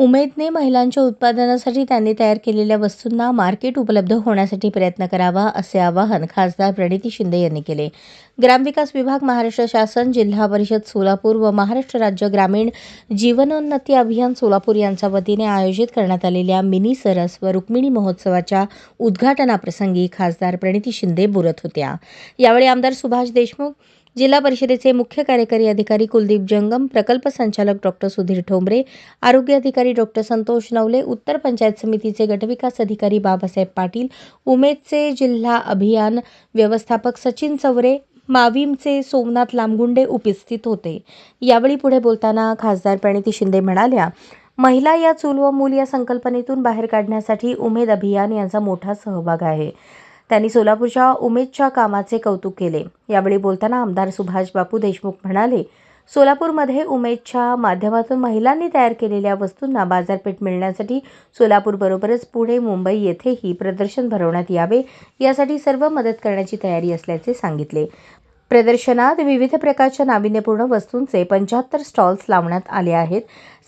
उमेदने महिलांच्या उत्पादनासाठी त्यांनी तयार केलेल्या वस्तूंना मार्केट उपलब्ध होण्यासाठी प्रयत्न करावा, असे आवाहन खासदार प्रणिती शिंदे यांनी केले. ग्रामविकास विभाग, महाराष्ट्र शासन, जिल्हा परिषद सोलापूर व महाराष्ट्र राज्य ग्रामीण जीवनोन्नती अभियान सोलापूर यांच्या वतीने आयोजित करण्यात आलेल्या मिनी सरस व रुक्मिणी महोत्सवाच्या उद्घाटनाप्रसंगी खासदार प्रणिती शिंदे बोलत होत्या. यावेळी आमदार सुभाष देशमुख, जिल्हा परिषदेचे मुख्य कार्यकारी अधिकारी कुलदीप जंगम, प्रकल्प संचालक डॉ. सुधीर ठोंबरे, आरोग्य अधिकारी डॉ. संतोष नवले, उत्तर पंचायत समितीचे गटविकास अधिकारी बाबासाहेब पाटील, उमेदचे जिल्हा अभियान व्यवस्थापक सचिन चौरे, माविमचे सोमनाथ लामगुंडे उपस्थित होते. यावेळी पुढे बोलताना खासदार प्रणिती शिंदे म्हणाल्या, महिला या चूल व मूल या संकल्पनेतून बाहेर काढण्यासाठी उमेद अभियान यांचा मोठा सहभाग आहे. त्यांनी सोलापूरच्या उमेदच्या कामाचे कौतुक केले. यावेळी बोलताना आमदार सुभाष बापू देशमुख म्हणाले, सोलापूरमध्ये उमेदच्या माध्यमातून महिलांनी तयार केलेल्या वस्तूंना बाजारपेठ मिळण्यासाठी सोलापूरबरोबरच पुणे, मुंबई येथेही प्रदर्शन भरवण्यात यावे, यासाठी सर्व मदत करण्याची तयारी असल्याचे सांगितले. प्रदर्शनात विविध प्रकारच्या नाविन्यपूर्ण वस्तूंचे 75 स्टॉल्स लावण्यात आले आहेत.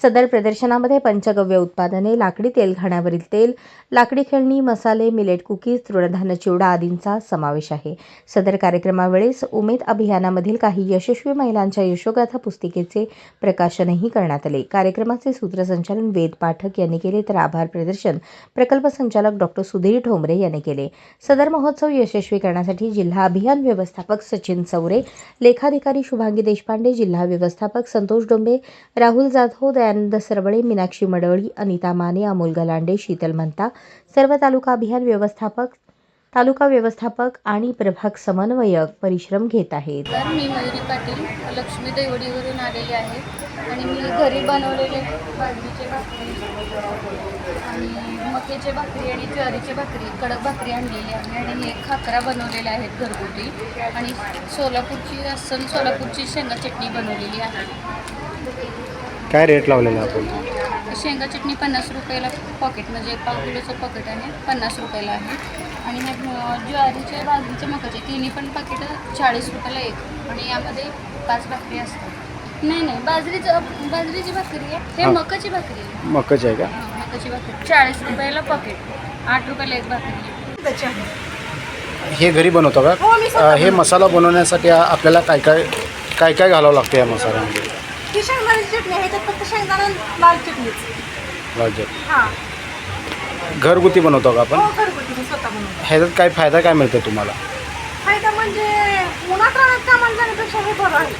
सदर प्रदर्शनामध्ये पंचगव्य उत्पादने, लाकडी तेलघाण्यावरील तेल, लाकडी खेळणी, मसाले, मिलेट कुकीज, तृणधान्य चिवडा आदींचा समावेश आहे. सदर कार्यक्रमावेळेस उमेद अभियानामधील काही यशस्वी महिलांच्या यशोगाथा पुस्तिकेचे प्रकाशनही करण्यात आले. कार्यक्रमाचे सूत्रसंचालन वेद पाठक यांनी केले, तर आभार प्रदर्शन प्रकल्प संचालक डॉ. सुधीर ठोंबरे यांनी केले. सदर महोत्सव यशस्वी करण्यासाठी जिल्हा अभियान व्यवस्थापक सचिन चौरे, लेखाधिकारी शुभांगी देशपांडे, जिल्हा व्यवस्थापक संतोष डोंबे, राहुल जाधव, दयानंद सरवळे, मीनाक्षी मडवळी, अनिता माने, अमोल गलांडे, शीतल म्हणता, सर्व तालुका अभियान व्यवस्थापक, तालुका व्यवस्थापक आणि प्रभाग समन्वयक परिश्रम घेत आहेत. तर मी मयुरी पाटील लक्ष्मी देवडीवरून आलेले आहे आणि मी घरी बनवलेले बाजरीचे भाकरी आणि मक्याचे भाकरी आणि ज्वारीचे भाकरी, कडक भाकरी आणलेली आहे आणि हे खाकरा बनवलेल्या आहेत घरगुती आणि सोलापूरची शेंगा चटणी बनवलेली आहे. काय रेट लावलेला आपण? शेंगा चटणी 50 रुपयाला पॉकेट, म्हणजे पाव किलोचं पॉकेट आहे, 50 रुपयाला आहे. आणि हे ज्वारीचे, बाजरीचे, मकाचे तिन्ही पण पाकिट 40 रुपयाला एक आणि यामध्ये 5 भाकरी असतात. नाही, बाजरीची भाकरी आहे, हे मकाची भाकरी आहे. मकाची आहे का? मकाची भाकरी 40 रुपयाला पॉकेट, 8 रुपयाला एक भाकरी. हे घरी बनवतो का? हे मसाला बनवण्यासाठी आपल्याला काय काय घालावं लागतं या मसाल्यामध्ये? ही शेंगदाण्याची चटणी आहे, त्यात फक्त शेंगदाणा लाल चटणीच. लाल चटणी. हां, घरगुती बनवतो का आपण? हो, घरगुती मी स्वतः बनवतो. ह्याच्यात काय फायदा काय मिळतो तुम्हाला? फायदा म्हणजे उन्हात राहण्यात कामाला जाण्यापेक्षा हे बरं आहे.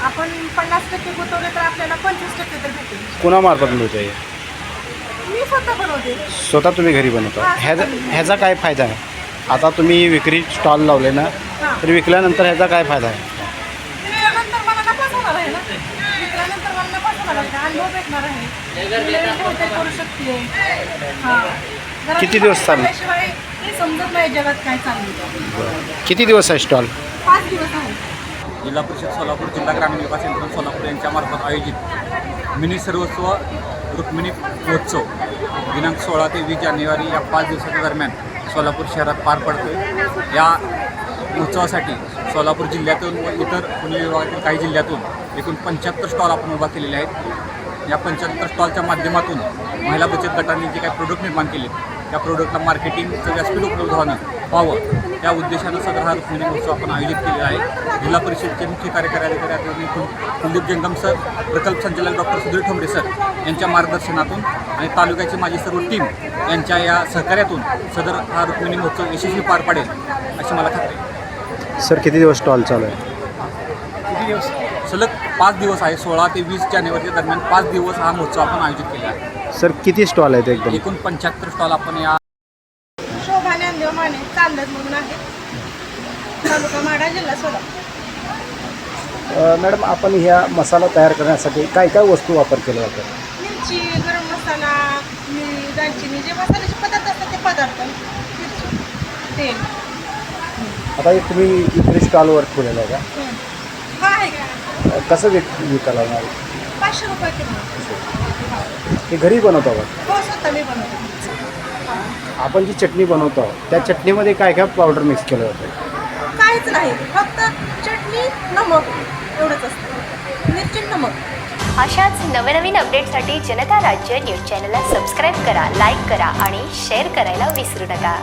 आपण 50% गुंतवले तर आपल्याला 25% तर भेटेल. कुणामार्फत मिळतो हे? मी स्वतः बनवते. स्वतः तुम्ही घरी बनवता? ह्याचा काय फायदा आहे? आता तुम्ही विक्री स्टॉल लावले ना, तर विकल्यानंतर ह्याचा काय फायदा आहे? विकल्यानंतर मला नफाच होणार आहे ना. विकल्यानंतर मला नफाच होणार आहे, अनुभव भेटणार आहे, करू शकते. हां, किती दिवस चालू? त्याशिवाय हे समजत नाही जगात काय चाललं. किती दिवस आहे स्टॉल? 5 दिवस आहे. जिल्हा परिषद सोलापूर, जिल्हा ग्रामीण विकास यंत्रणा सोलापूर यांच्यामार्फत आयोजित मिनी सर्वस्व रुक्मिणी महोत्सव दिनांक 16 ते 20 जानेवारी या 5 दिवसाच्या दरम्यान सोलापूर शहरात पार पडतो. या महोत्सवासाठी सोलापूर जिल्ह्यातून व इतर पुणे विभागातील काही जिल्ह्यातून एकूण 75 स्टॉल आपण उभा केलेले आहेत. या 75 स्टॉलच्या माध्यमातून महिला बचत गटांनी जे काही प्रोडक्ट निर्माण केले, त्या प्रोडक्टला मार्केटिंगचं व्यासपीठ उपलब्ध व्हावं त्या उद्देशानं सदर हा रुक्मिणी महोत्सव आपण आयोजित केलेला आहे. जिल्हा परिषदेचे मुख्य कार्यकारी अधिकारी कुलदीप जंगम सर, प्रकल्प संचालक डॉ. सुधीर ठोंबरे सर यांच्या मार्गदर्शनातून आणि तालुक्याची माझी सर्व टीम यांच्या या सहकार्यातून सदर हा रुक्मिणी महोत्सव यशस्वी पार पाडेल अशी मला खात्री आहे. सर, किती दिवस स्टॉल चालू आहे? किती दिवस? सलग 5 दिवस आहे. 16 ते 20 जानेवारीच्या दरम्यान 5 दिवस हा महोत्सव आपण आयोजित केला आहे. सर, किती स्टॉल आहेत? एकूण 75 स्टॉल आपण या शोभा ज्ञानदेव माने चांदत म्हणून आहे, तालुका माढा, जिल्हा सोलापूर. मॅडम, आपण ह्या मसाला तयार करण्यासाठी काय काय वस्तू वापर केला जातो? मिरची, गरम मसाला, मिरी, दालचिनी, जे मसाल्याचे पदार्थ असतात ते पदार्थ, मिरची, तेल. आता हे तुम्ही विक्री स्टॉलवर ठेवलेलं आहे का? हा आहे का? कसं विकायला लागणार? 500 रुपये किलो. हे घरी बनवतो का? हो, स्वतः मी बनवते. आपण जी चटणी बनवतो त्या चटणीमध्ये काय काय पावडर मिक्स केलं जातं? काहीच नाही, फक्त चटणी, नमक एवढंच असतं. मिरची, नमक. अशाच नवनवीन अपडेटसाठी जनता राज्य न्यूज चॅनलला सबस्क्राईब करा, लाईक करा आणि शेअर करायला विसरू नका.